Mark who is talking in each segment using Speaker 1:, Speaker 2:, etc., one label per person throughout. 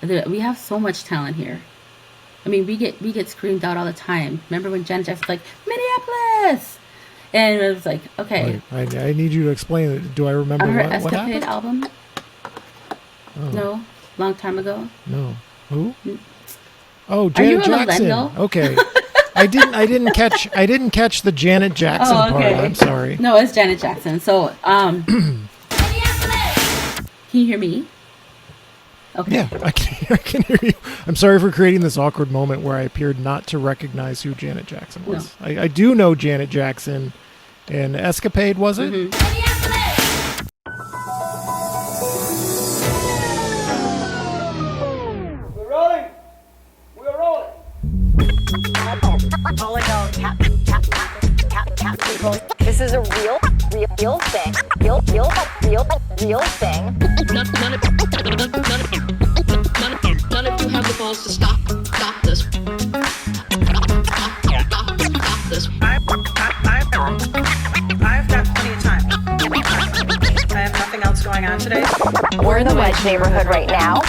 Speaker 1: We have so much talent here. I mean, we get screamed out all the time. Remember when Janet Jackson's like, Minneapolis? And it was like, okay.
Speaker 2: Wait, I need you to explain it. Do I remember
Speaker 1: On her
Speaker 2: what
Speaker 1: Escapade
Speaker 2: happened?
Speaker 1: album?
Speaker 2: Oh.
Speaker 1: No? Long time ago?
Speaker 2: No. Who? Oh,
Speaker 1: Are
Speaker 2: Janet
Speaker 1: you a
Speaker 2: Jackson.
Speaker 1: millennial?
Speaker 2: Okay. I didn't catch the Janet Jackson part. I'm sorry.
Speaker 1: No, it's Janet Jackson. So, can you hear me? Okay.
Speaker 2: Yeah, I can hear you. I'm sorry for creating this awkward moment where I appeared not to recognize who Janet Jackson was. No. I do know Janet Jackson, and Escapade, was it?
Speaker 1: Mm-hmm.
Speaker 3: We're rolling.
Speaker 4: This is a real thing. Real thing.
Speaker 5: None of you have the balls to stop this. Stop this.
Speaker 6: I've got plenty of time. I have nothing else going on today.
Speaker 4: We're in the Wedge neighborhood right now.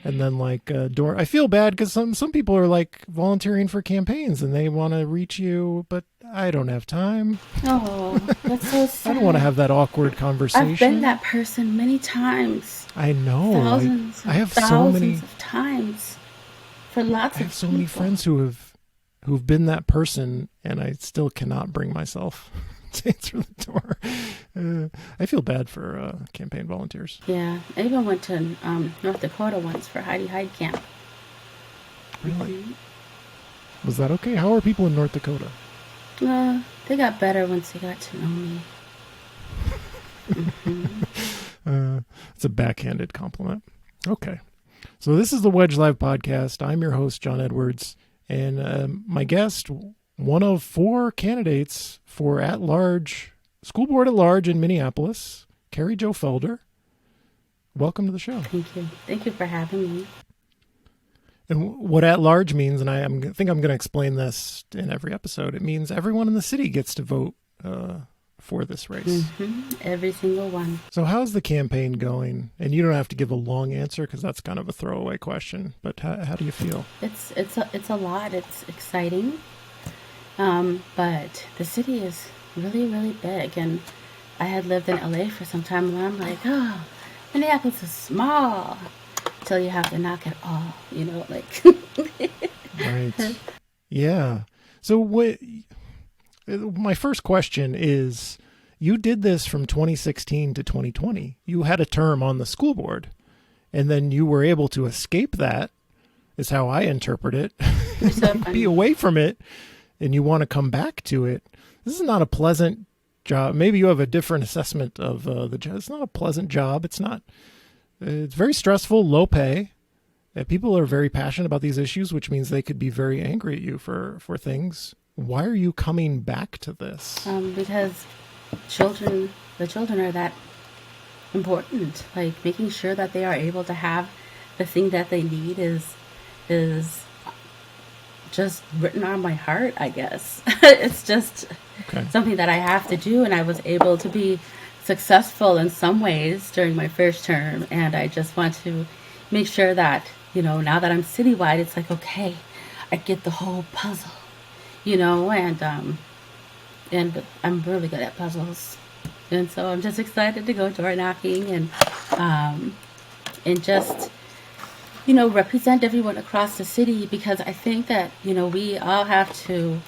Speaker 2: And then I feel bad because some people are like volunteering for campaigns and they want to reach you, but I don't have time.
Speaker 1: Oh, that's so sad.
Speaker 2: I don't want to have that awkward conversation.
Speaker 1: I've been that person many times.
Speaker 2: I know.
Speaker 1: Thousands of times. For lots of people.
Speaker 2: I have so many friends who've been that person, and I still cannot bring myself to answer the door. I feel bad for campaign volunteers.
Speaker 1: Yeah, I even went to North Dakota once for Heidi Hyde camp.
Speaker 2: Really?
Speaker 1: Mm-hmm.
Speaker 2: Was that okay? How are people in North Dakota?
Speaker 1: They got better once they got to know me. Mm-hmm.
Speaker 2: It's a backhanded compliment. Okay. So this is the Wedge Live podcast. I'm your host, John Edwards, and my guest, one of 4 candidates for at-large, School Board At-Large in Minneapolis, KerryJo Felder. Welcome to the show.
Speaker 1: Thank you. Thank you for having me.
Speaker 2: And what at-large means, and I think I'm going to explain this in every episode, it means everyone in the city gets to vote for this race.
Speaker 1: Mm-hmm. Every single one.
Speaker 2: So how's the campaign going? And you don't have to give a long answer because that's kind of a throwaway question, but how do you feel?
Speaker 1: It's a lot. It's exciting. But the city is really, really big, and I had lived in LA for some time, and I'm like, oh, Minneapolis is small, until you have to knock it all,
Speaker 2: Right. Yeah. So my first question is, you did this from 2016 to 2020. You had a term on the school board, and then you were able to escape that, is how I interpret it, be away from it, and you want to come back to it. This is not a pleasant job. Maybe you have a different assessment of the job. It's not a pleasant job. It's very stressful, low pay. People are very passionate about these issues, which means they could be very angry at you for things. Why are you coming back to this?
Speaker 1: Because the children are that important. Like, making sure that they are able to have the thing that they need is just written on my heart, I guess. It's just something that I have to do, and I was able to be successful in some ways during my first term, and I just want to make sure that, now that I'm citywide, it's like, okay, I get the whole puzzle, and I'm really good at puzzles, and so I'm just excited to go door knocking and just represent everyone across the city, because I think that, we all have to,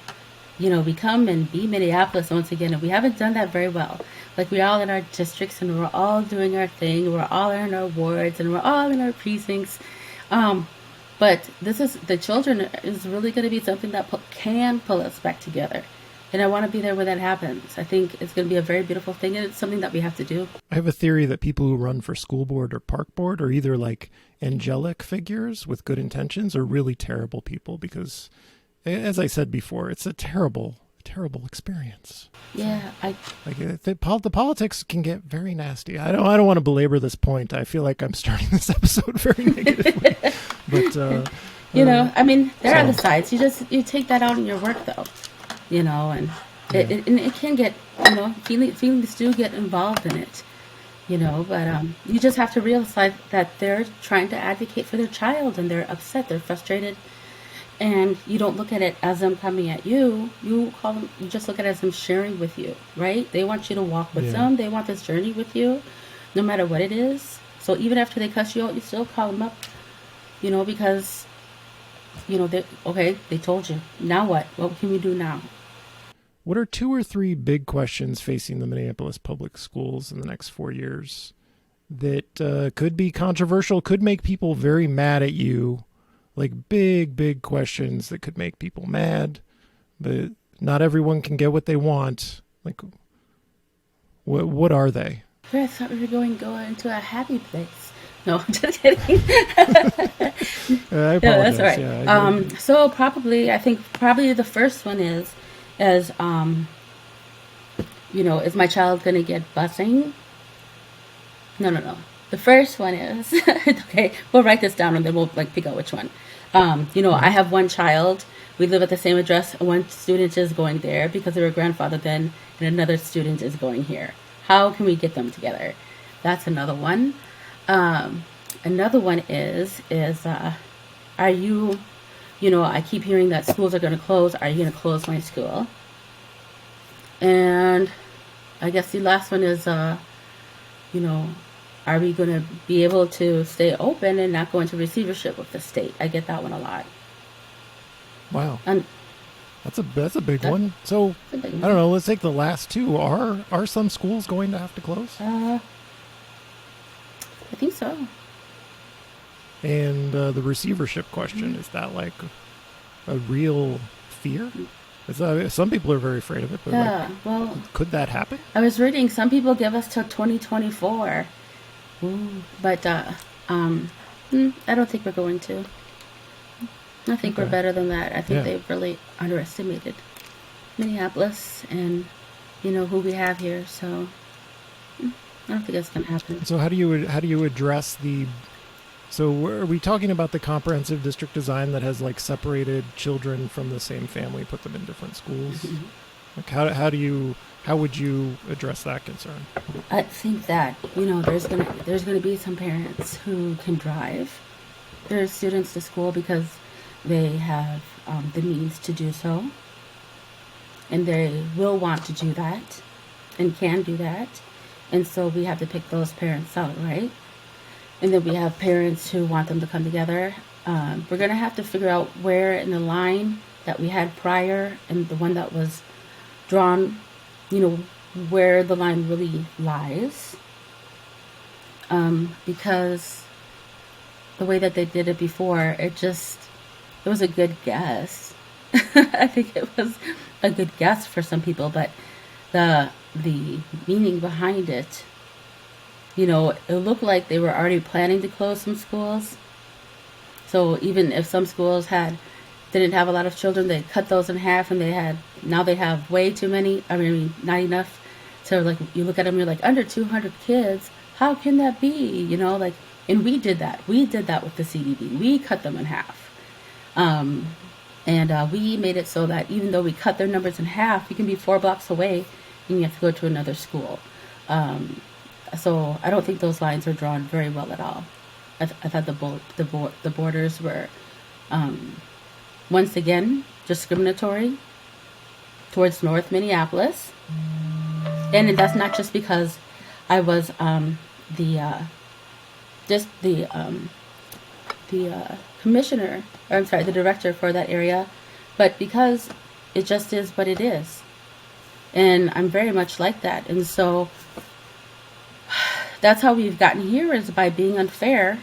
Speaker 1: become and be Minneapolis once again, and we haven't done that very well. Like, we're all in our districts, and we're all doing our thing, we're all in our wards, and we're all in our precincts, but the children is really going to be something that can pull us back together. And I want to be there when that happens. I think it's going to be a very beautiful thing, and it's something that we have to do.
Speaker 2: I have a theory that people who run for school board or park board are either like angelic figures with good intentions or really terrible people, because, as I said before, it's a terrible experience.
Speaker 1: Yeah,
Speaker 2: the politics can get very nasty. I don't want to belabor this point. I feel like I'm starting this episode very negatively, but
Speaker 1: there are the sides. You take that out in your work, though. And And it can get, feelings do get involved in it, but you just have to realize that they're trying to advocate for their child and they're upset, they're frustrated, and you don't look at it as them coming at you. You just look at it as them sharing with you, right? They want you to walk with them. They want this journey with you, no matter what it is. So even after they cuss you out, you still call them up, because, they told you. Now what? What can we do now?
Speaker 2: What are 2 or 3 big questions facing the Minneapolis Public Schools in the next 4 years that could be controversial, could make people very mad at you, like big questions that could make people mad, but not everyone can get what they want? Like, what are they?
Speaker 1: I thought we were going to go into a happy place. No, I'm just kidding.
Speaker 2: I apologize.
Speaker 1: No, that's all right.
Speaker 2: Yeah,
Speaker 1: so I think the first one is is my child going to get busing? No. The first one is, okay, we'll write this down and then we'll pick out which one. I have one child. We live at the same address. One student is going there because they were grandfathered then, and another student is going here. How can we get them together? That's another one. Another one is are you, I keep hearing that schools are going to close. Are you going to close my school? And I guess the last one is, are we going to be able to stay open and not go into receivership with the state? I get that one a lot.
Speaker 2: Wow.
Speaker 1: And
Speaker 2: that's a big one. So, I don't know, let's take the last 2. Are some schools going to have to close?
Speaker 1: I think so.
Speaker 2: And the receivership question, is that like a real fear? Some people are very afraid of it, but could that happen?
Speaker 1: I was reading some people give us till 2024. But I don't think we're going to. I think we're better than that. I think they've really underestimated Minneapolis and who we have here. So I don't think that's going to happen.
Speaker 2: So how do you address the? So are we talking about the comprehensive district design that has separated children from the same family, put them in different schools? Mm-hmm. How would you address that concern?
Speaker 1: I think that there's gonna be some parents who can drive their students to school because they have the means to do so, and they will want to do that and can do that, and so we have to pick those parents out, right? And then we have parents who want them to come together. We're going to have to figure out where in the line that we had prior and the one that was drawn, where the line really lies. Because the way that they did it before, it was a good guess. I think it was a good guess for some people, but the meaning behind it, it looked like they were already planning to close some schools. So even if some schools didn't have a lot of children, they cut those in half, and now they have way too many. I mean, not enough to you look at them, you're like, under 200 kids. How can that be? And we did that. We did that with the CDD. We cut them in half. And we made it so that even though we cut their numbers in half, you can be 4 blocks away and you have to go to another school. So I don't think those lines are drawn very well at all. I thought the borders were, once again, discriminatory towards North Minneapolis. And that's not just because I was the commissioner, or I'm sorry, the director for that area, but because it just is what it is. And I'm very much like that. And so that's how we've gotten here, is by being unfair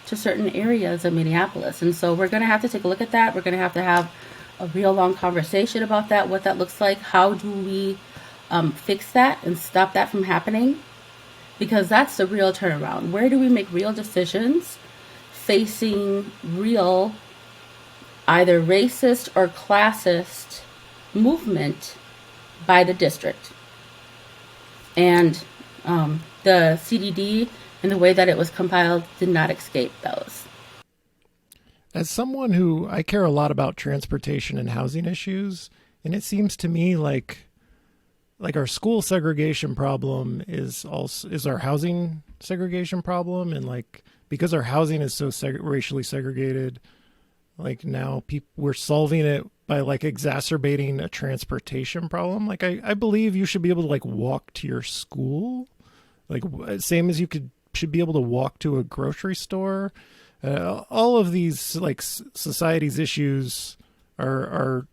Speaker 1: to certain areas of Minneapolis. And so we're going to have to take a look at that. We're going to have a real long conversation about that, what that looks like. How do we fix that and stop that from happening? Because that's the real turnaround. Where do we make real decisions facing real, either racist or classist movement by the district? And the CDD and the way that it was compiled did not escape those.
Speaker 2: As someone who, I care a lot about transportation and housing issues, and it seems to me like like our school segregation problem is our housing segregation problem, and like because our housing is so racially segregated, like now we're solving it by like exacerbating a transportation problem. Like I believe you should be able to like walk to your school, like same as you should be able to walk to a grocery store. All of these like society's issues are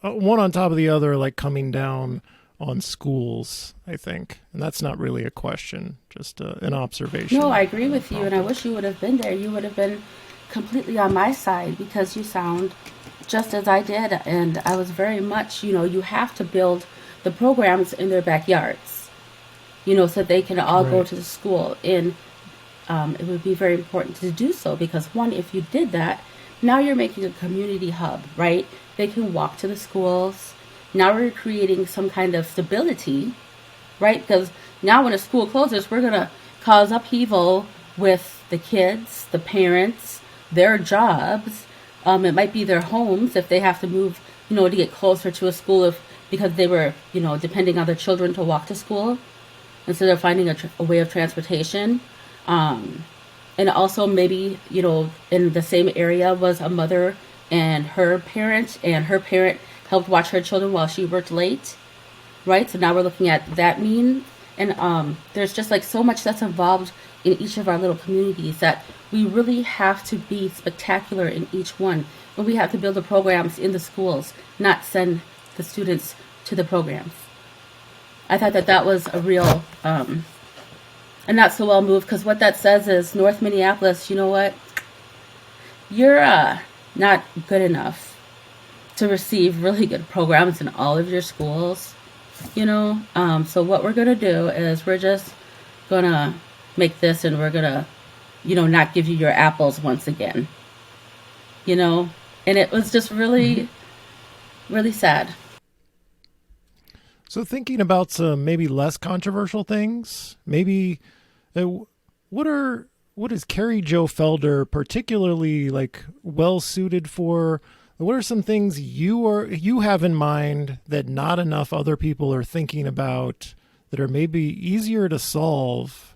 Speaker 2: one on top of the other, like coming down on schools, I think. And that's not really a question, just an observation.
Speaker 1: No, I agree with you, and I wish you would have been there. You would have been completely on my side because you sound just as I did. And I was very much, you have to build the programs in their backyards, so that they can all go to the school. And it would be very important to do so because, one, if you did that, now you're making a community hub, right? They can walk to the schools. Now we're creating some kind of stability, right? Because now when a school closes, we're going to cause upheaval with the kids, the parents, their jobs. It might be their homes if they have to move, to get closer to a school because they were, depending on their children to walk to school instead of finding a way of transportation. And also maybe, in the same area was a mother and her parent helped watch her children while she worked late, right? So now we're looking at that mean. And there's just like so much that's involved in each of our little communities that we really have to be spectacular in each one. And we have to build the programs in the schools, not send the students to the programs. I thought that was a real... and not so well moved, because what that says is, North Minneapolis, you know what? You're not good enough to receive really good programs in all of your schools, So what we're going to do is we're just going to make this, and we're going to, not give you your apples once again, And it was just really, really sad.
Speaker 2: So thinking about some maybe less controversial things, maybe what is KerryJo Felder particularly like well suited for? What are some things you have in mind that not enough other people are thinking about that are maybe easier to solve?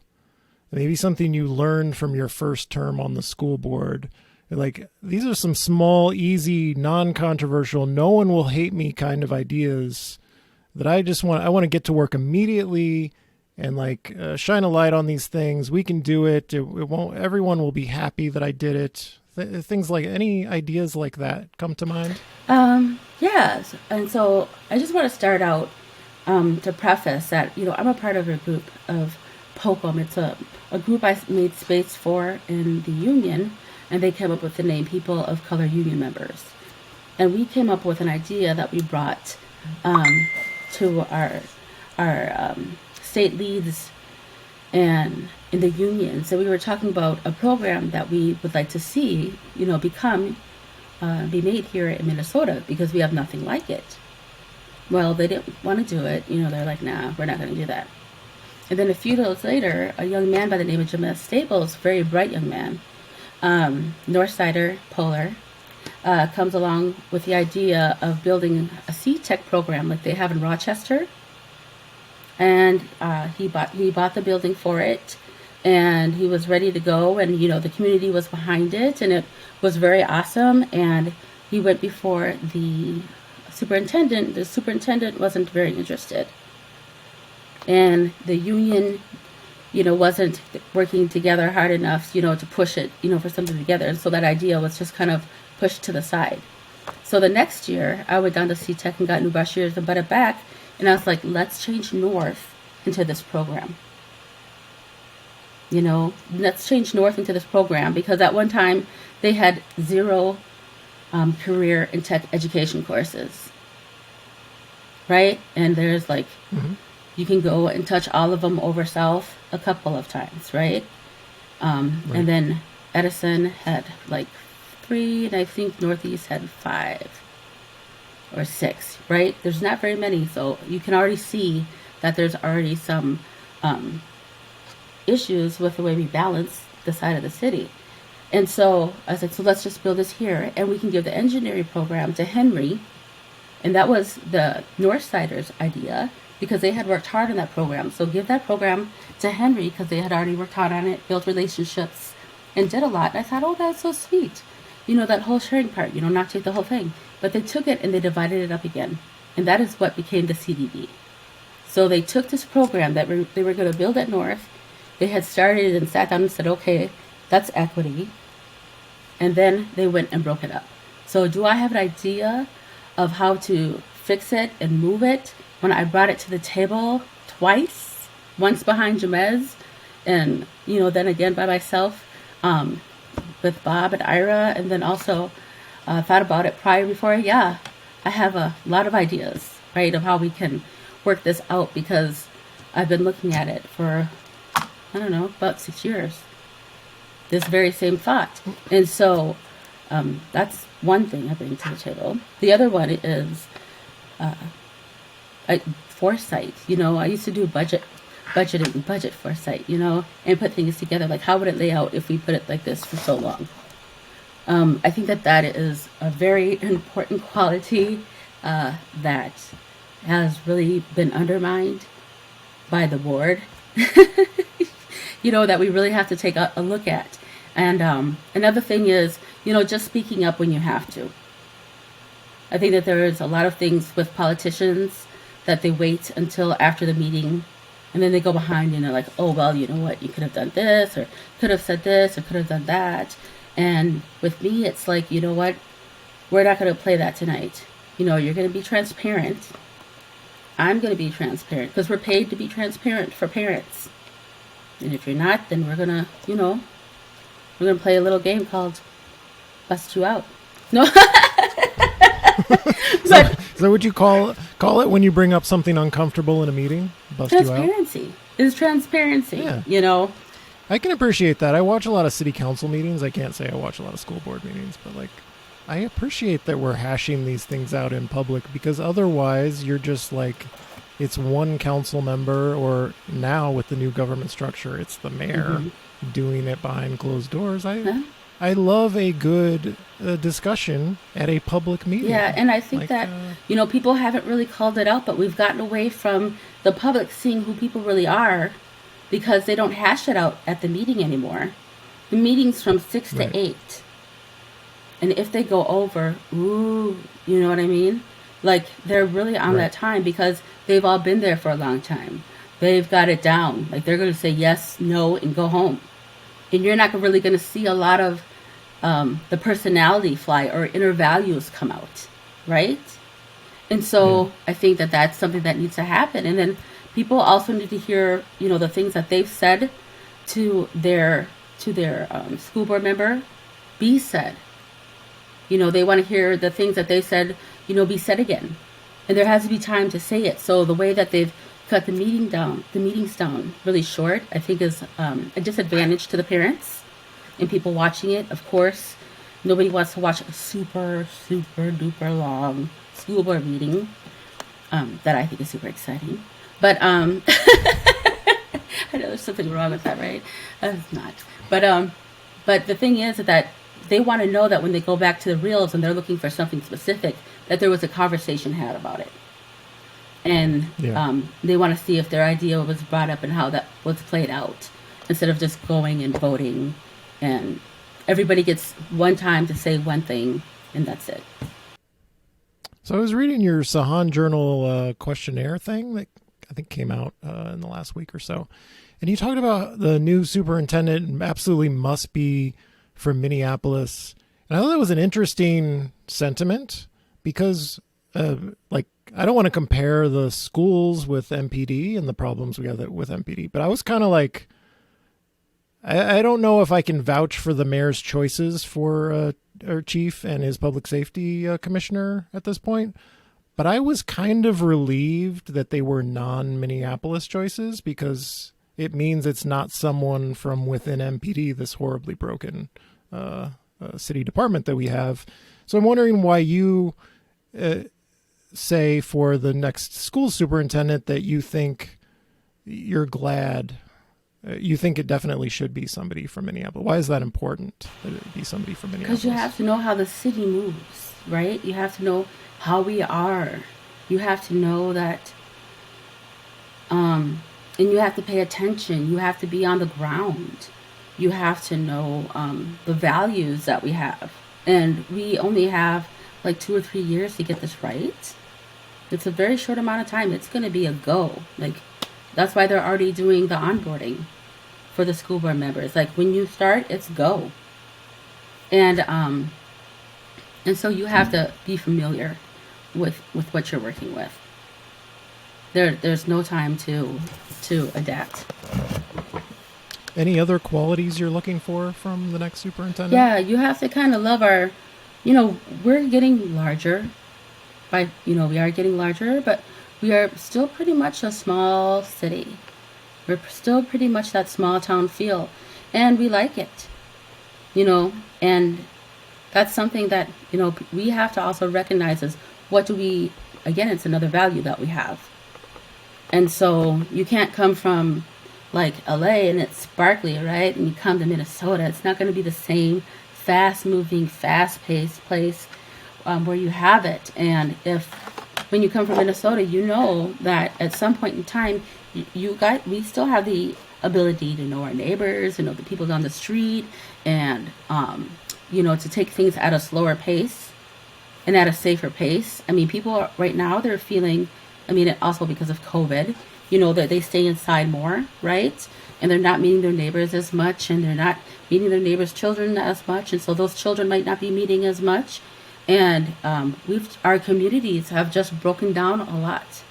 Speaker 2: Maybe something you learned from your first term on the school board. Like, these are some small, easy, non-controversial, no one will hate me kind of ideas that I want to get to work immediately and like shine a light on these things. We can do it. It won't. Everyone will be happy that I did it. Things like, any ideas like that come to mind?
Speaker 1: Yes. And so I just want to start out to preface that I'm a part of a group of POCUM. It's a group I made space for in the union, and they came up with the name People of Color Union Members. And we came up with an idea that we brought to our state leads and in the union. So we were talking about a program that we would like to see, be made here in Minnesota because we have nothing like it. Well, they didn't want to do it. They're like, nah, we're not going to do that. And then a few days later, a young man by the name of Jamal Staples, very bright young man, Northsider, Polar, comes along with the idea of building a C-Tech program like they have in Rochester. And he bought the building for it, and he was ready to go, and the community was behind it, and it was very awesome. And he went before the superintendent. The superintendent wasn't very interested, and the union wasn't working together hard enough to push it for something together. And so that idea was just kind of pushed to the side. So the next year I went down to C-Tech and got new brochures and brought it back. And I was like, let's change North into this program. Let's change North into this program, because at one time they had 0 career and tech education courses. Right? And there's like, you can go and touch all of them over South a couple of times, right? And then Edison had like 3, and I think Northeast had 5 or 6, right? There's not very many, so you can already see that there's already some issues with the way we balance the side of the city. And so I said, so let's just build this here, and we can give the engineering program to Henry, And that was the Northsiders' idea because they had worked hard on that program. So give that program to Henry because they had already worked hard on it, built relationships, and did a lot. And I thought, oh, that's so sweet. That whole sharing part, not take the whole thing. But they took it and they divided it up again. And that is what became the CDD. So they took this program that they were going to build at North. They had started and sat down and said, okay, that's equity. And then they went and broke it up. So do I have an idea of how to fix it and move it? When I brought it to the table twice, once behind Jamez, and then again by myself with Bob and Ira, and then also thought about it before. I have a lot of ideas, right, of how we can work this out because I've been looking at it for, I don't know, about 6 years. This very same thought. And so that's one thing I bring to the table. The other one is foresight. I used to do budget foresight, and put things together. Like, how would it lay out if we put it like this for so long? I think that is a very important quality that has really been undermined by the board, that we really have to take a look at. And another thing is, just speaking up when you have to. I think that there is a lot of things with politicians that they wait until after the meeting, and then they go behind and they're like, oh, well, you know what, you could have done this, or could have said this, or could have done that. And with me, it's like, you know what, we're not going to play that tonight. You're going to be transparent. I'm going to be transparent because we're paid to be transparent for parents. And if you're not, then we're going to, we're going to play a little game called Bust You Out. No.
Speaker 2: So would you call it when you bring up something uncomfortable in a meeting? Bust you out?
Speaker 1: Transparency is transparency,
Speaker 2: Yeah. I can appreciate that. I watch a lot of city council meetings. I can't say I watch a lot of school board meetings, but I appreciate that we're hashing these things out in public because otherwise you're just it's one council member, or now with the new government structure, it's the mayor doing it behind closed doors. I love a good discussion at a public meeting.
Speaker 1: Yeah, and I think that, people haven't really called it out, but we've gotten away from the public seeing who people really are because they don't hash it out at the meeting anymore. The meeting's from 6 to 8. And if they go over, you know what I mean? They're really on that time because they've all been there for a long time. They've got it down. They're going to say yes, no, and go home. And you're not really going to see a lot of the personality fly or inner values come out, right? And so I think that that's something that needs to happen. And then people also need to hear, the things that they've said to their school board member be said. They want to hear the things that they said, be said again. And there has to be time to say it. So the way that they've cut the meetings down really short, I think is a disadvantage to the parents and people watching it. Of course, nobody wants to watch a super, super duper long school board meeting that I think is super exciting. But I know there's something wrong with that, right? It's not. But the thing is that they want to know that when they go back to the reels and they're looking for something specific, that there was a conversation had about it. And they want to see if their idea was brought up and how that was played out, instead of just going and voting. And everybody gets one time to say one thing, and that's it.
Speaker 2: So I was reading your Sahan Journal questionnaire thing that I think came out in the last week or so. And you talked about the new superintendent absolutely must be from Minneapolis. And I thought that was an interesting sentiment because, I don't want to compare the schools with MPD and the problems we have with MPD, but I was kind of I don't know if I can vouch for the mayor's choices for our chief and his public safety commissioner at this point, but I was kind of relieved that they were non-Minneapolis choices because it means it's not someone from within MPD, this horribly broken city department that we have. So I'm wondering why you say for the next school superintendent that you think you're glad you think it definitely should be somebody from Minneapolis. Why is that important that it be somebody from Minneapolis?
Speaker 1: Because you have to know how the city moves, right? You have to know how we are. You have to know that, and you have to pay attention. You have to be on the ground. You have to know the values that we have. And we only have like 2 or 3 years to get this right. It's a very short amount of time. It's going to be a go. Like, that's why they're already doing the onboarding for the school board members. Like, when you start, it's go. And so you have to be familiar with what you're working with. There's no time to adapt.
Speaker 2: Any other qualities you're looking for from the next superintendent?
Speaker 1: Yeah, you have to kind of love our, we're getting larger. We are getting larger, but we are still pretty much a small city. We're still pretty much that small town feel, and we like it, and that's something that, we have to also recognize is again, it's another value that we have. And so you can't come from like LA and it's sparkly, right? And you come to Minnesota, it's not going to be the same fast-moving, fast-paced place where you have it. And when you come from Minnesota, you know that at some point in time, we still have the ability to know our neighbors, to know the people down the street, and to take things at a slower pace and at a safer pace. I mean, people right now, they're feeling, also because of COVID, that they stay inside more, right? And they're not meeting their neighbors as much, and they're not meeting their neighbors' children as much, and so those children might not be meeting as much. And our communities have just broken down a lot.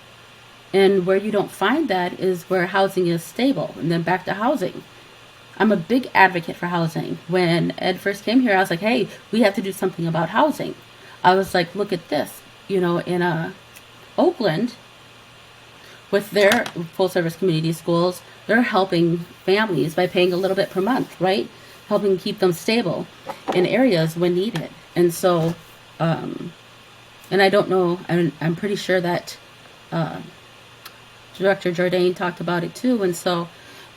Speaker 1: And where you don't find that is where housing is stable. And then back to housing. I'm a big advocate for housing. When Ed first came here, I was like, hey, we have to do something about housing. I was like, look at this. In Oakland, with their full-service community schools, they're helping families by paying a little bit per month, right? Helping keep them stable in areas when needed. And so, and I don't know, I'm pretty sure that Director Jourdain talked about it too. And so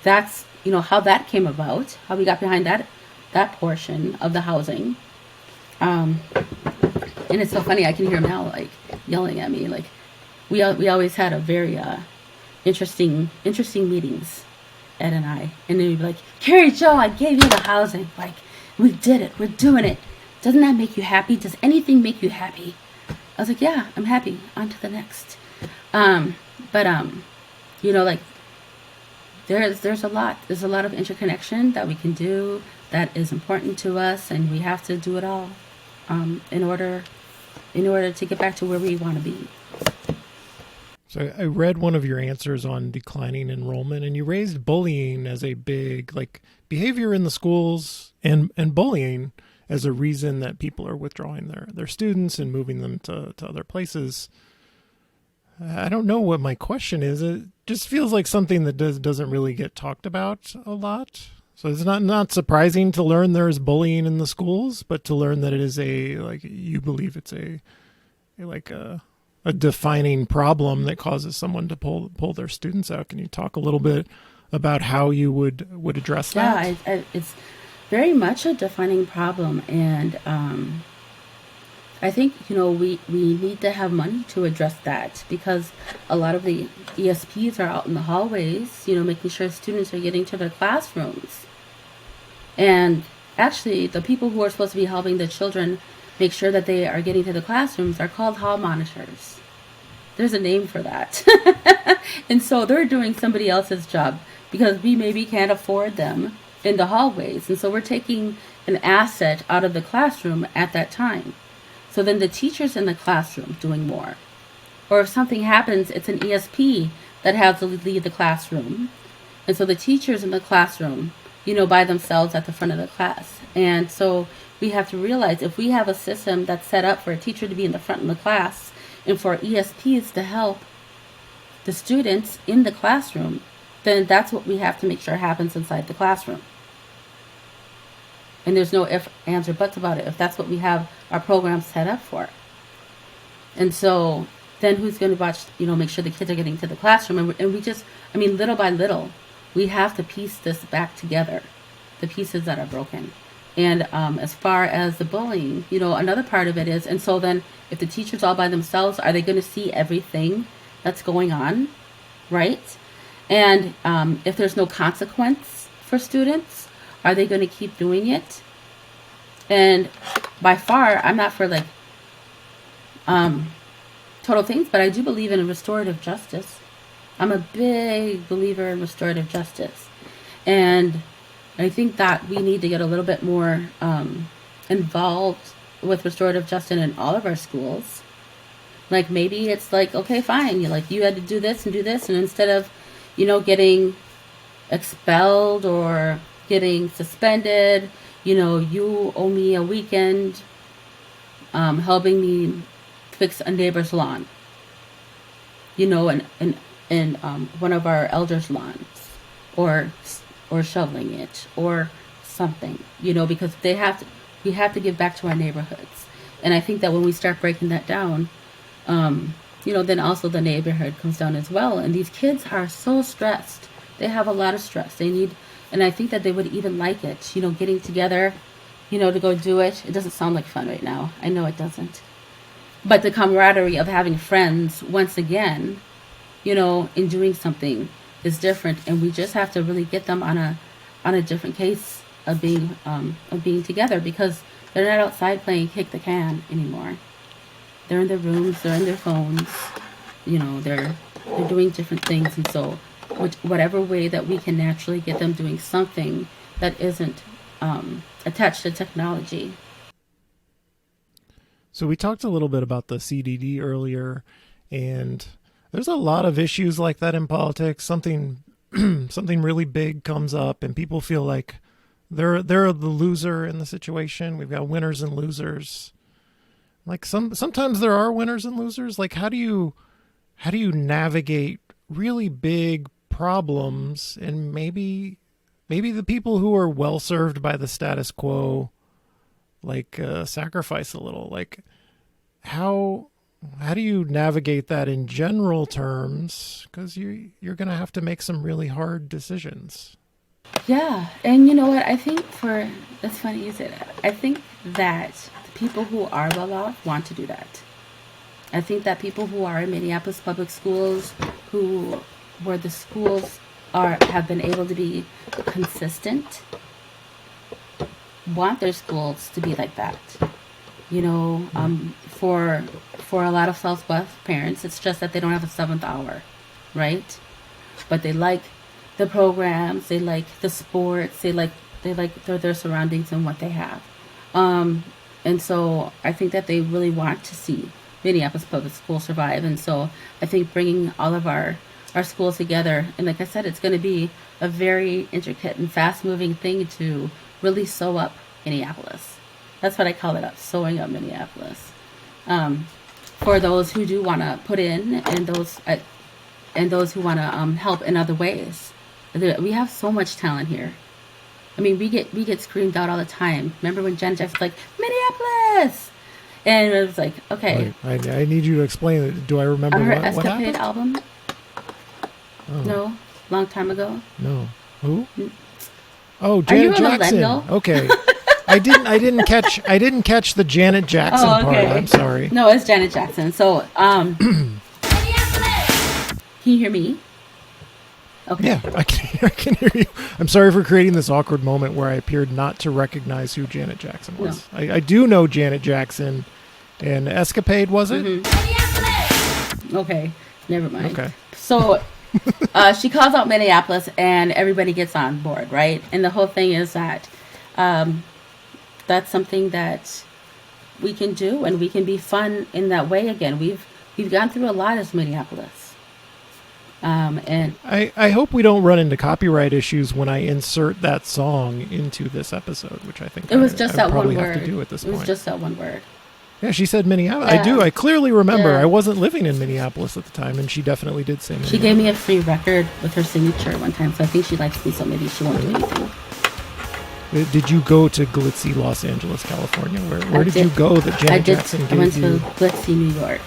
Speaker 1: that's, how that came about, how we got behind that portion of the housing. And it's so funny, I can hear him now, like, yelling at me. Like, we always had a very interesting meetings, Ed and I. And then we'd be like, KerryJo, I gave you the housing. Like, we did it. We're doing it. Doesn't that make you happy? Does anything make you happy? I was like, yeah, I'm happy. On to the next. Like, there's a lot. There's a lot of interconnection that we can do that is important to us, and we have to do it all in order to get back to where we want to be.
Speaker 2: So I read one of your answers on declining enrollment, and you raised bullying as a big, behavior in the schools and bullying as a reason that people are withdrawing their students and moving them to other places. I don't know what my question is. It just feels like something that doesn't really get talked about a lot. So it's not surprising to learn there's bullying in the schools, but to learn that it is you believe it's a defining problem that causes someone to pull their students out. Can you talk a little bit about how you would address that?
Speaker 1: Yeah, it's very much a defining problem, and I think we need to have money to address that, because a lot of the ESPs are out in the hallways, making sure students are getting to their classrooms. And actually, the people who are supposed to be helping the children make sure that they are getting to the classrooms are called hall monitors. There's a name for that. And so they're doing somebody else's job because we maybe can't afford them in the hallways. And so we're taking an asset out of the classroom at that time. So then the teacher's in the classroom doing more. Or if something happens, it's an ESP that has to lead the classroom. And so the teacher's in the classroom, by themselves at the front of the class. And so we have to realize, if we have a system that's set up for a teacher to be in the front of the class and for ESPs to help the students in the classroom, then that's what we have to make sure happens inside the classroom. And there's no ifs, ands, or buts about it if that's what we have our program set up for. And so then who's going to watch, make sure the kids are getting to the classroom? And we just, little by little, we have to piece this back together, the pieces that are broken. And as far as the bullying, another part of it is, and so then if the teacher's all by themselves, are they going to see everything that's going on, right? And if there's no consequence for students, are they going to keep doing it? And by far, I'm not for total things, but I do believe in restorative justice. I'm a big believer in restorative justice. And I think that we need to get a little bit more involved with restorative justice in all of our schools. Like maybe it's okay, fine. You had to do this, and instead of, getting expelled or getting suspended, you owe me a weekend helping me fix a neighbor's lawn, in one of our elders' lawns, or shoveling it or something, because we have to give back to our neighborhoods. And I think that when we start breaking that down, then also the neighborhood comes down as well. And these kids are so stressed. They have a lot of stress. And I think that they would even like it, getting together, to go do it. It doesn't sound like fun right now. I know it doesn't. But the camaraderie of having friends once again, in doing something is different. And we just have to really get them on a different case of being together, because they're not outside playing kick the can anymore. They're in their rooms, they're in their phones, they're doing different things. And so whatever way that we can naturally get them doing something that isn't attached to technology.
Speaker 2: So we talked a little bit about the CDD earlier, and there's a lot of issues like that in politics. Something really big comes up and people feel like they're the loser in the situation. We've got winners and losers. Like sometimes there are winners and losers. Like how do you navigate really big problems, and maybe the people who are well served by the status quo sacrifice a little? Like how do you navigate that in general terms? Because you're going to have to make some really hard decisions.
Speaker 1: Yeah, and you know what? I think it's funny you say that. I think that the people who are well off want to do that. I think that people who are in Minneapolis Public Schools, where the schools have been able to be consistent, want their schools to be like that. For a lot of Southwest parents, it's just that they don't have a 7th hour, right? But they like the programs, they like the sports, they like their surroundings and what they have. And so I think that they really want to see Minneapolis Public Schools survive. And so I think bringing all of our schools together, and like I said, it's going to be a very intricate and fast-moving thing to really sew up Minneapolis. That's what I call it, sewing up Minneapolis. For those who do want to put in, and those who want to help in other ways. We have so much talent here. I mean, we get screamed out all the time. Remember when Janet Jackson's like, Minneapolis? And it was like, okay.
Speaker 2: I need you to explain it. Do I remember
Speaker 1: her
Speaker 2: what
Speaker 1: Escapade
Speaker 2: happened?
Speaker 1: album?
Speaker 2: Oh.
Speaker 1: No, long time ago.
Speaker 2: No. Who? Oh, Janet Jackson.
Speaker 1: Millennial?
Speaker 2: Okay. I didn't catch the Janet Jackson part. I'm sorry.
Speaker 1: No, it's Janet Jackson. So, can you hear me? Okay.
Speaker 2: Yeah, I can hear you. I'm sorry for creating this awkward moment where I appeared not to recognize who Janet Jackson was. No. I do know Janet Jackson. And Escapade, was it?
Speaker 1: Mm-hmm. Okay, never mind.
Speaker 2: Okay.
Speaker 1: So she calls out Minneapolis and everybody gets on board, right? And the whole thing is that that's something that we can do, and we can be fun in that way again. We've gone through a lot as Minneapolis. And
Speaker 2: I hope we don't run into copyright issues when I insert that song into this episode, which I think
Speaker 1: it was just that one word.
Speaker 2: Have to do at this point.
Speaker 1: It was just that one word.
Speaker 2: Yeah, she said Minneapolis. Yeah. I do. I clearly remember. Yeah. I wasn't living in Minneapolis at the time, and she definitely did say Minneapolis.
Speaker 1: She gave me a free record with her signature one time, so I think she likes me, so maybe she won't do anything.
Speaker 2: Did you go to glitzy Los Angeles, California? Where did you go that Janet Jackson gave you?
Speaker 1: I went to glitzy New York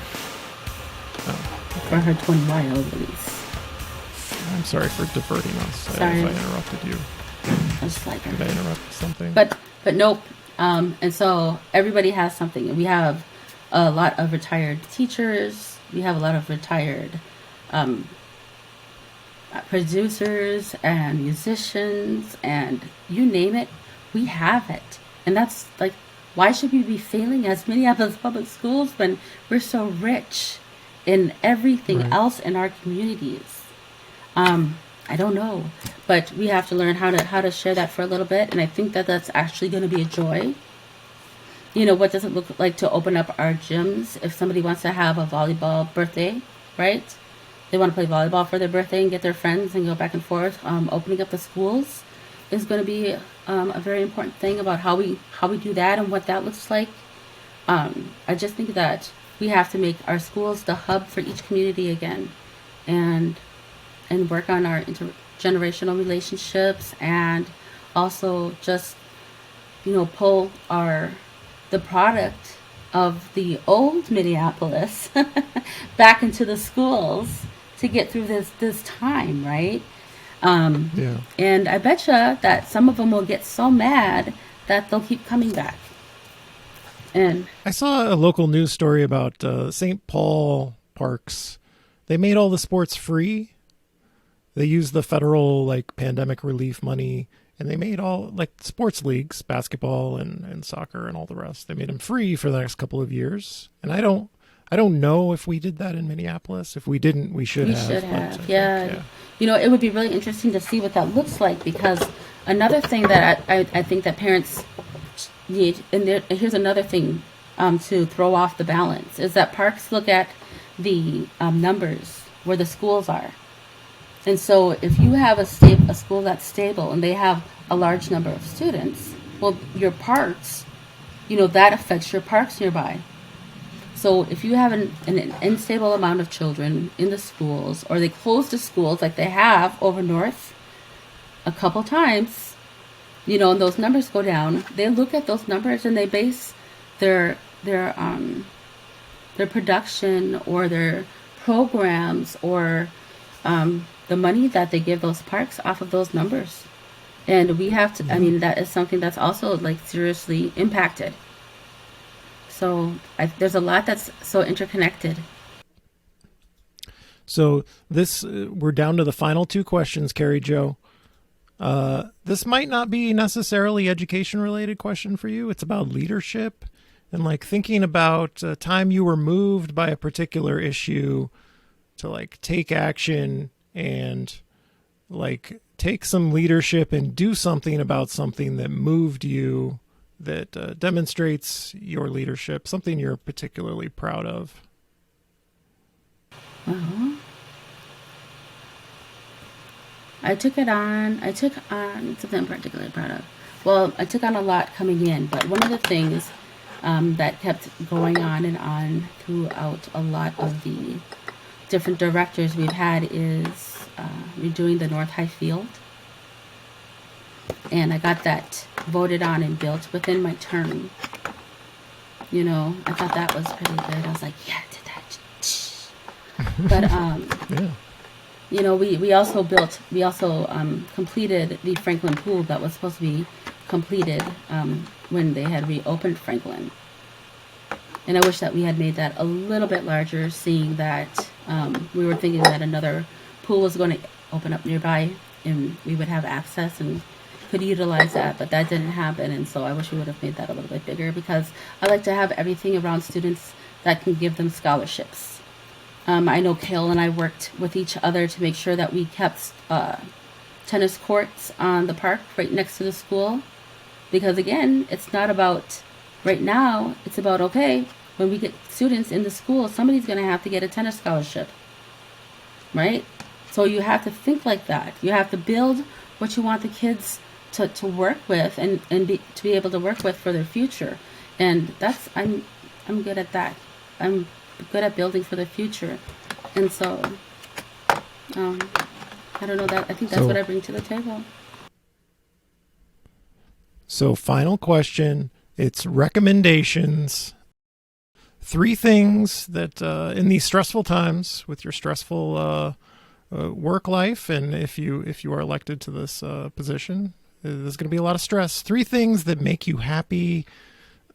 Speaker 1: for her 20 Wild release.
Speaker 2: I'm sorry for diverting us.
Speaker 1: Sorry.
Speaker 2: If I interrupted you.
Speaker 1: I was like,
Speaker 2: Did I interrupt something?
Speaker 1: but nope. And so everybody has something. We have a lot of retired teachers. We have a lot of retired producers and musicians, and you name it, we have it. And that's like, why should we be failing as Minneapolis Public Schools when we're so rich in everything else in our communities? I don't know, but we have to learn how to share that for a little bit, and I think that that's actually going to be a joy. You know, what does it look like to open up our gyms if somebody wants to have a volleyball birthday, right? They want to play volleyball for their birthday and get their friends and go back and forth. Opening up the schools is going to be a very important thing about how we do that and what that looks like. I just think that we have to make our schools the hub for each community again, and work on our intergenerational relationships, and also just, you know, pull the product of the old Minneapolis back into the schools to get through this time, right?
Speaker 2: Yeah.
Speaker 1: And I betcha that some of them will get so mad that they'll keep coming back. And
Speaker 2: I saw a local news story about St. Paul parks. They made all the sports free. They used the federal like pandemic relief money, and they made all like sports leagues, basketball and soccer and all the rest. They made them free for the next couple of years. And I don't know if we did that in Minneapolis. If we didn't, we should have.
Speaker 1: We should have,
Speaker 2: but
Speaker 1: yeah. You know, it would be really interesting to see what that looks like, because another thing that I think that parents need, and here's another thing to throw off the balance, is that parks look at the numbers where the schools are. And so if you have a school that's stable and they have a large number of students, well, your parks, you know, that affects your parks nearby. So if you have an unstable amount of children in the schools, or they close the schools like they have over north a couple times, you know, and those numbers go down, they look at those numbers and they base their production or their programs or the money that they give those parks off of those numbers. And we have to, I mean, that is something that's also like seriously impacted. So there's a lot that's so interconnected. So
Speaker 2: we're down to the final two questions, KerryJo. This might not be necessarily education related question for you. It's about leadership and like thinking about a time you were moved by a particular issue to like take action and like take some leadership and do something about something that moved you, that demonstrates your leadership, something you're particularly proud of.
Speaker 1: Well, I took on something I'm particularly proud of. Well, I took on a lot coming in, but one of the things that kept going on and on throughout a lot of the different directors we've had is redoing the North High Field. And I got that voted on and built within my term. You know, I thought that was pretty good. I was like, yeah, I did that. But,
Speaker 2: yeah.
Speaker 1: You know, we also completed the Franklin Pool that was supposed to be completed when they had reopened Franklin. And I wish that we had made that a little bit larger, seeing that we were thinking that another pool was going to open up nearby and we would have access and could utilize that, but that didn't happen. And so I wish we would have made that a little bit bigger, because I like to have everything around students that can give them scholarships. I know Kale and I worked with each other to make sure that we kept tennis courts on the park right next to the school, because again, it's not about right now, it's about, okay, when we get students in the school, somebody's going to have to get a tennis scholarship, right? So you have to think like that. You have to build what you want the kids to work with and to be able to work with for their future. And that's, I'm good at that. I'm good at building for the future. And so, I don't know, that I think that's what I bring to the table.
Speaker 2: So final question, it's recommendations. 3 things that in these stressful times with your stressful work life, and if you are elected to this position, there's going to be a lot of stress. 3 things that make you happy.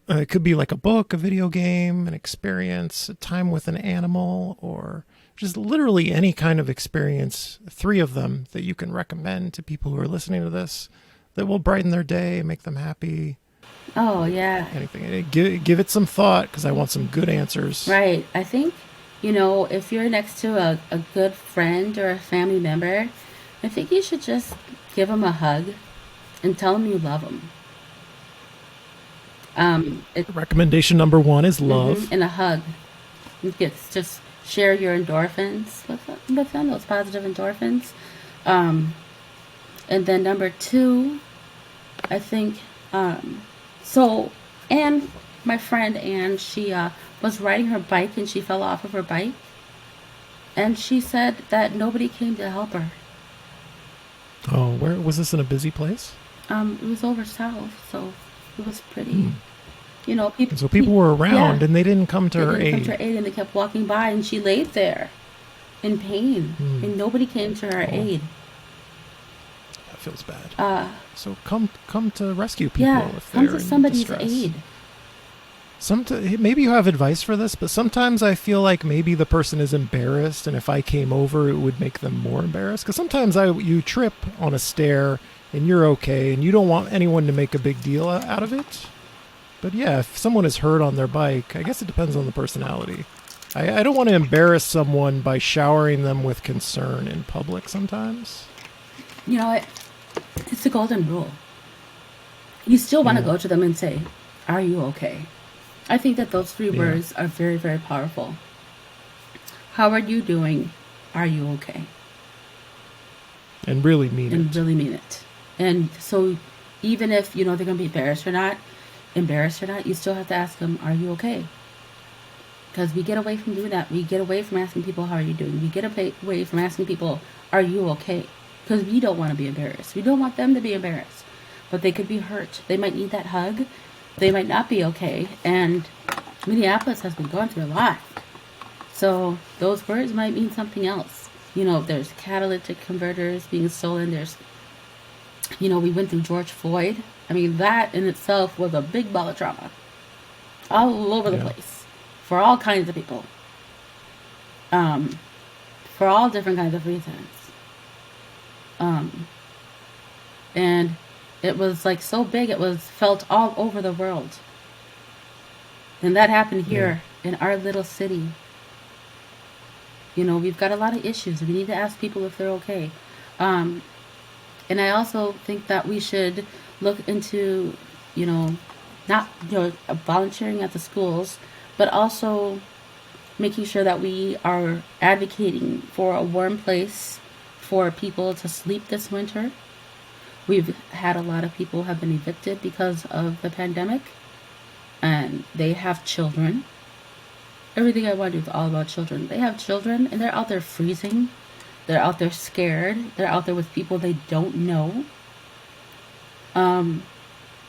Speaker 2: It could be like a book, a video game, an experience, a time with an animal, or just literally any kind of experience. 3 of them that you can recommend to people who are listening to this that will brighten their day and make them happy.
Speaker 1: Oh, yeah.
Speaker 2: Anything. Give it some thought, because I want some good answers.
Speaker 1: Right. I think, if you're next to a good friend or a family member, I think you should just give them a hug and tell them you love them.
Speaker 2: Recommendation number 1 is love.
Speaker 1: And a hug. Just share your endorphins with them, those positive endorphins. And then number 2, I think, Anne, my friend Anne, she was riding her bike and she fell off of her bike. And she said that nobody came to help her.
Speaker 2: Oh, where was this, in a busy place?
Speaker 1: It was over south, so it was pretty.
Speaker 2: People were around, and they didn't come to her aid.
Speaker 1: And they kept walking by, and she laid there in pain, and nobody came to her aid.
Speaker 2: That feels bad. So come to rescue people if they're
Speaker 1: come to somebody's
Speaker 2: in distress.
Speaker 1: aid.
Speaker 2: Maybe you have advice for this, but sometimes I feel like maybe the person is embarrassed, and if I came over, it would make them more embarrassed. Because sometimes you trip on a stair, and you're okay, and you don't want anyone to make a big deal out of it. But yeah, if someone is hurt on their bike, I guess it depends on the personality. I don't want to embarrass someone by showering them with concern in public sometimes.
Speaker 1: You know what? It's the golden rule. You still want to go to them and say, "Are you okay?" I think that those 3 words are very, very powerful. How are you doing? Are you okay?
Speaker 2: And really mean
Speaker 1: it. And so even if, they're going to be embarrassed or not, you still have to ask them, are you okay? Because we get away from doing that. We get away from asking people, how are you doing? We get away from asking people, are you okay? Because we don't want to be embarrassed. We don't want them to be embarrassed. But they could be hurt. They might need that hug. They might not be okay. And Minneapolis has been going through a lot. So those words might mean something else. There's catalytic converters being stolen. There's, we went through George Floyd. I mean, that in itself was a big ball of trauma. All over the place. For all kinds of people. For all different kinds of reasons. And it was like so big, it was felt all over the world. And that happened here in our little city. We've got a lot of issues. We need to ask people if they're okay. And I also think that we should look into, not volunteering at the schools, but also making sure that we are advocating for a warm place for people to sleep this winter. We've had a lot of people have been evicted because of the pandemic, and they have children. Everything I want to do is all about children. They have children, and they're out there freezing. They're out there scared. They're out there with people they don't know.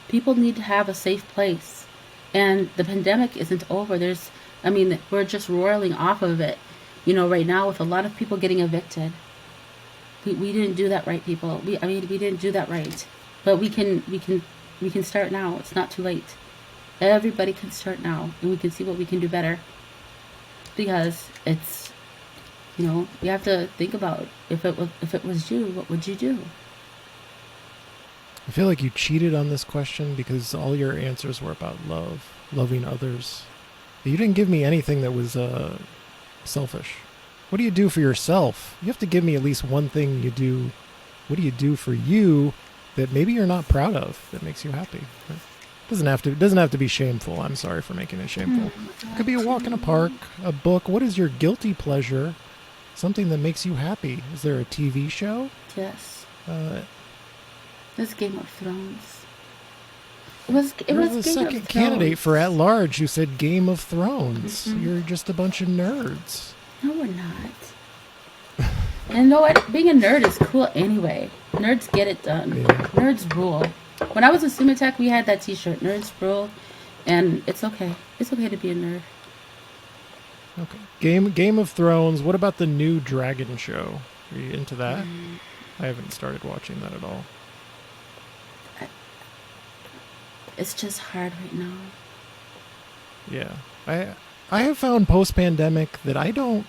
Speaker 1: People need to have a safe place. And the pandemic isn't over. We're just roiling off of it. Right now with a lot of people getting evicted. We didn't do that right, people. We didn't do that right. But we can start now. It's not too late. Everybody can start now, and we can see what we can do better. Because it's, we have to think about if it was you, what would you do?
Speaker 2: I feel like you cheated on this question because all your answers were about loving others. You didn't give me anything that was selfish. What do you do for yourself? You have to give me at least one thing you do. What do you do for you that maybe you're not proud of that makes you happy? It doesn't have to be shameful. I'm sorry for making it shameful. It could be a walk in a park, a book. What is your guilty pleasure? Something that makes you happy. Is there a TV show?
Speaker 1: Yes.
Speaker 2: This
Speaker 1: Game of Thrones. It was
Speaker 2: the second candidate for At-Large who said Game of Thrones. Mm-hmm. You're just a bunch of nerds.
Speaker 1: No, we're not. And being a nerd is cool anyway. Nerds get it done. Yeah. Nerds rule. When I was in Sumatech, we had that t-shirt, Nerds Rule, and it's okay. It's okay to be a nerd.
Speaker 2: Okay. Game of Thrones. What about the new Dragon show? Are you into that? I haven't started watching that at all.
Speaker 1: It's just hard right now.
Speaker 2: Yeah. I have found post-pandemic that I don't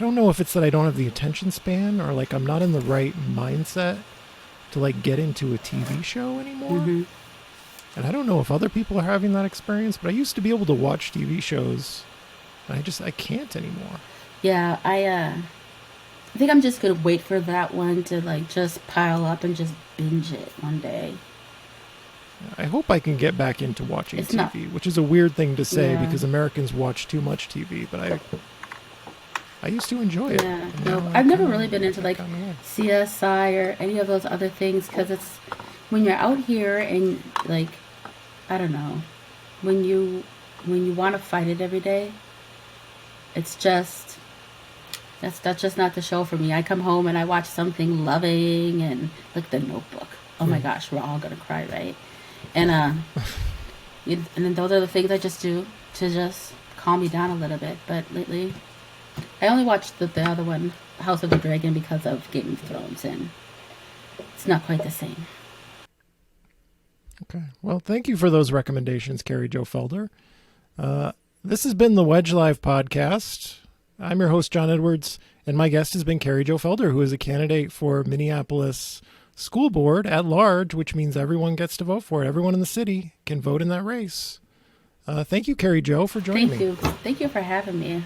Speaker 2: know if it's that I don't have the attention span or like I'm not in the right mindset to like get into a TV show anymore.
Speaker 1: Mm-hmm.
Speaker 2: And I don't know if other people are having that experience, but I used to be able to watch TV shows and I can't anymore.
Speaker 1: Yeah, I think I'm just gonna wait for that one to like just pile up and just binge it one day.
Speaker 2: I hope I can get back into watching
Speaker 1: It's
Speaker 2: TV, which is a weird thing to say
Speaker 1: Yeah.
Speaker 2: because Americans watch too much TV, but I used to enjoy it.
Speaker 1: Yeah,
Speaker 2: And
Speaker 1: no,
Speaker 2: now
Speaker 1: I've never
Speaker 2: kinda
Speaker 1: really been into like
Speaker 2: gone away.
Speaker 1: CSI or any of those other things because it's when you're out here and like I don't know when you want to fight it every day. It's just that's just not the show for me. I come home and I watch something loving and like The Notebook. Oh my gosh, we're all gonna cry, right? And and then those are the things I just do to just calm me down a little bit. But lately, I only watched the other one, House of the Dragon, because of Game of Thrones, and it's not quite the same.
Speaker 2: Okay. Well, thank you for those recommendations, KerryJo Felder. This has been the Wedge Live podcast. I'm your host, John Edwards, and my guest has been KerryJo Felder, who is a candidate for Minneapolis School Board at-Large, which means everyone gets to vote for it. Everyone in the city can vote in that race. Thank you, KerryJo, for joining me.
Speaker 1: Thank you. Thank you for having me.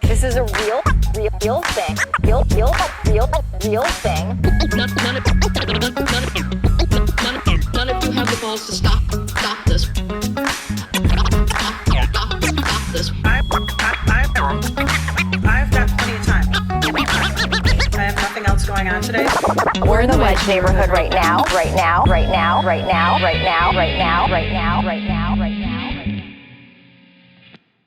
Speaker 4: This is a real thing. Real thing.
Speaker 5: None of you have the balls to stop this. Stop this.
Speaker 6: I've got plenty of time. I have nothing else going on today.
Speaker 4: We're in the Wedge neighborhood right now.